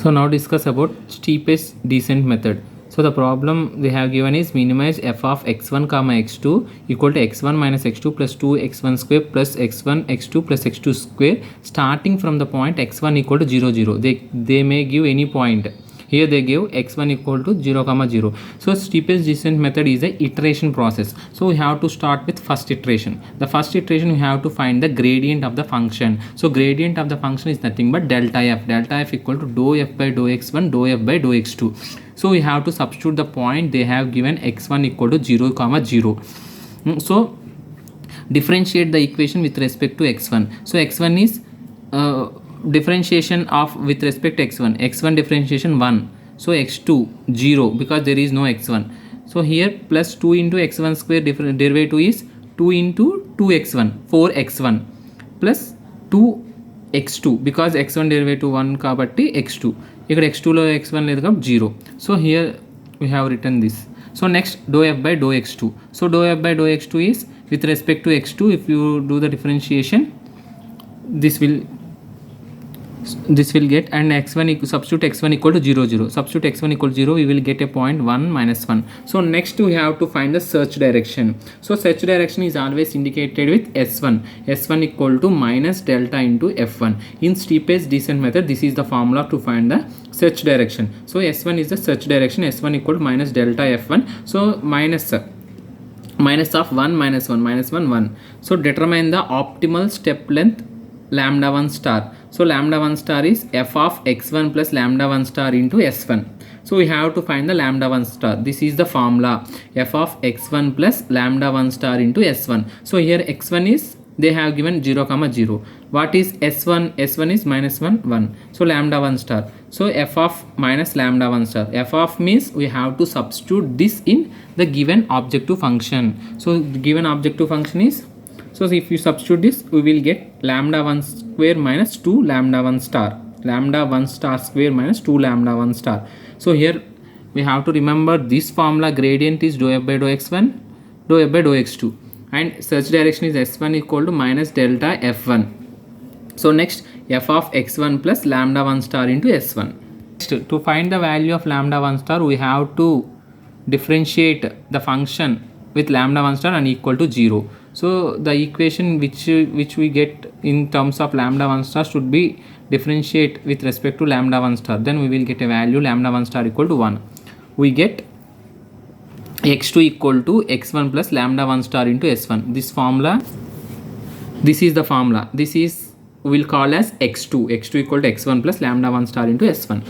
So now discuss about steepest descent method. So the problem they have given is minimize f of x1 comma x2 equal to x1 minus x2 plus 2x1 square plus x1 x2 plus x2 square starting from the point x1 equal to 0 0. They may give any point. Here they give x1 equal to 0 comma 0. So steepest descent method is a iteration process. So we have to start with first iteration. The first iteration we have to find the gradient of the function. So gradient of the function is nothing but delta f. Delta f equal to dou f by dou x1 dou f by dou x2. So we have to substitute the point they have given x1 equal to 0 comma 0. So differentiate the equation with respect to x1. So x1 is differentiation of with respect to x1 differentiation 1, so x2 0 because there is no x1. So here plus 2 into x1 square derivative is 2 into 2x1 4x1 plus 2x2 because x1 derivative 1 kabatti x2 ikkada x2 lo x1 ledhu kabatti 0. So here we have written this. So next dou f by dou x2. So dou f by dou x2 is with respect to x2. If you do the differentiation, this will get, and x1 substitute x1 equal to 0 0. Substitute x1 equal to 0, we will get a point 1 minus 1. So next we have to find the search direction. So search direction is always indicated with s1 equal to minus delta into f1. In steepest descent method, this is the formula to find the search direction. So s1 is the search direction, s1 equal to minus delta f1. So minus of 1 minus 1 minus 1 1. So determine the optimal step length lambda 1 star. So lambda 1 star is f of x1 plus lambda 1 star into s1. So we have to find the lambda 1 star. This is the formula, f of x1 plus lambda 1 star into s1. So here x1 is, they have given 0 comma 0. What is s1? s1 is minus 1 1. So lambda 1 star. So f of minus lambda 1 star. F of means we have to substitute this in the given objective function. So the given objective function is, so if you substitute this, we will get lambda 1 square minus 2 lambda 1 star. Lambda 1 star square minus 2 lambda 1 star. So here we have to remember this formula, gradient is dou f by dou x1, dou f by dou x2. And search direction is s1 equal to minus delta f1. So next f of x1 plus lambda 1 star into s1. Next, to find the value of lambda 1 star, we have to differentiate the function with lambda 1 star and equal to 0. So the equation which we get in terms of lambda 1 star should be differentiate with respect to lambda 1 star. Then we will get a value lambda 1 star equal to 1. We get x2 equal to x1 plus lambda 1 star into s1. This formula, this is the formula. This is, we will call as x2. x2 equal to x1 plus lambda 1 star into s1.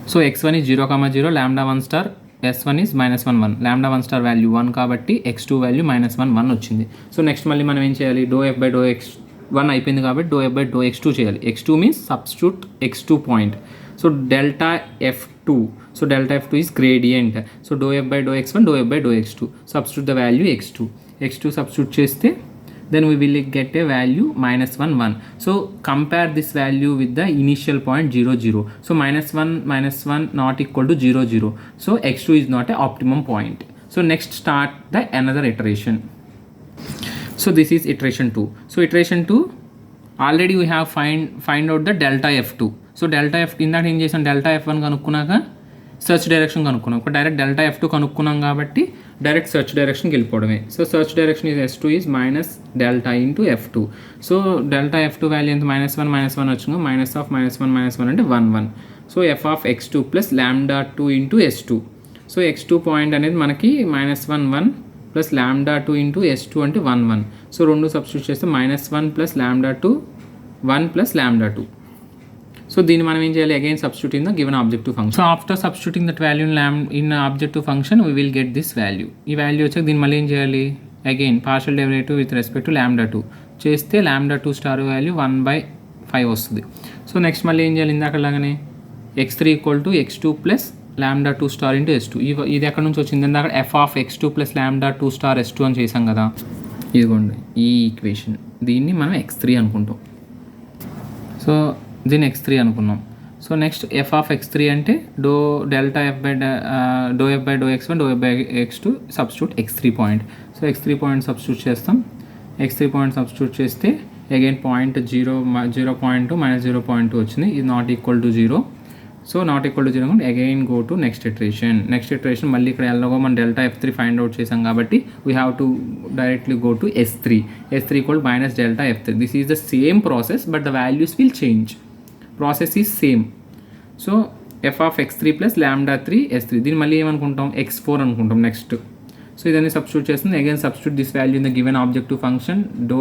So x1 is 0 comma 0, lambda 1 star, s1 is minus 1 1. Lambda 1 star value 1 కాబట్టి x2 value minus 1 1 వచ్చింది. So next మళ్ళీ మనం ఏం చేయాలి, do f by డో x1 అయిపోయింది కాబట్టి do f by డో x2 చేయాలి. x2 means substitute x2 point. So delta f2. So delta f2 is gradient. So డో ఎఫ్ బై డో x1 డో ఎఫ్ బై డో x2. Substitute the value x2 substitute చేస్తే then we will get a value minus 1 1. So compare this value with the initial point 0 0. So minus 1 not equal to 0 0. So x2 is not a optimum point. So next start the another iteration. So this is iteration 2. So iteration 2, already we have find out the delta f2. So delta f ఇందాక ఏం చేసాం, delta f1 కనుక్కున్నాక search direction కనుక్కున్నాం. ఒక direct delta f2 కనుక్కున్నాం కాబట్టి direct search డైరెక్షన్కి వెళ్ళిపోవడమే. So search direction is s2 is minus delta into f2. So delta f2 value ఎంత, minus 1 వచ్చింది. minus of minus 1 అంటే 1 1. So f of x2 plus lambda 2 into s2. So x2 point అనేది మనకి minus 1 1 plus lambda 2 into s2 అంటే 1 1. So రెండు substitute చేస్తే minus 1 plus lambda 2 1 plus lambda 2. So దీన్ని మనం ఏం చేయాలి, again substitute in the given objective function. So after substituting that value in objective function we will get this value. ఈ value వచ్చాక దీన్ని మళ్ళీ ఏం చేయాలి, again partial derivative with respect to lambda 2 చేస్తే lambda 2 స్టార్ వాల్యూ 1/5 వస్తుంది. So next మళ్ళీ ఏం చేయాలి, ఇందాకలాగానే x3 equal to x2 plus lambda 2 star into s2. ఇది ఎక్కడి నుంచి వచ్చింది, ఇందాక f of x2 plus lambda 2 star s2 అని చేసాం కదా. ఇదిగోండి ఈ ఈక్వేషన్, దీన్ని మనం x3 అనుకుంటాం. సో దీన్ని x3 అనుకున్నాం. So next f of x3 అంటే డో డెల్టా f బై డో ఎఫ్ బై డో x1 డో f by x2 substitute x3 point. So x3 point substitute చేస్తాం. x3 పాయింట్ సబ్స్టిట్యూట్ చేస్తే అగైన్ పాయింట్ 0 0.2 మైనస్ 0.2 వచ్చింది. ఇది not equal to 0. So not equal to 0 అనుకుంటే again go to next iteration మళ్ళీ ఇక్కడ ఎలాగో మనం డెల్టా F3 ఫైండ్ అవుట్ చేసాం కాబట్టి we have to directly go to S3 equal minus delta F3. This is the same process but the values will change. Process is same. So f of x3 plus lambda 3 s3 దీన్ని మళ్ళీ ఏమనుకుంటాం x4 అనుకుంటాం next. So ఇదన్నీ substitute చేస్తుంది. Again substitute this value in the given objective function డో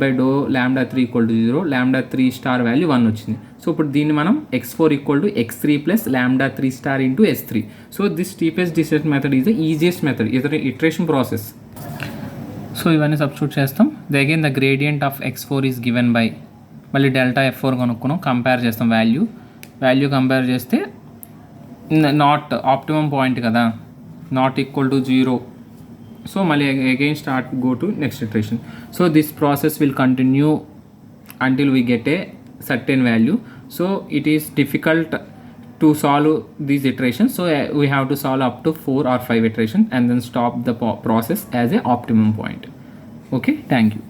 by డో lambda 3 equal to 0, lambda 3 star value 1 వచ్చింది. So ఇప్పుడు దీన్ని మనం x4 equal to x3 plus lambda 3 star into s3. So this steepest descent method is the easiest method iteration process. So ఇవన్నీ substitute చేస్తాం. Again the gradient of x4 is given by మళ్ళీ delta F4 కనుక్కున్నాం, compare చేస్తాం value compare చేస్తే not optimum point కదా, not equal to 0. So మళ్ళీ again start go to next iteration. So this process will continue until we get a certain value. So it is difficult to solve these iterations, so we have to solve up to 4 or 5 iterations and then stop the process as a optimum point. Okay, thank you.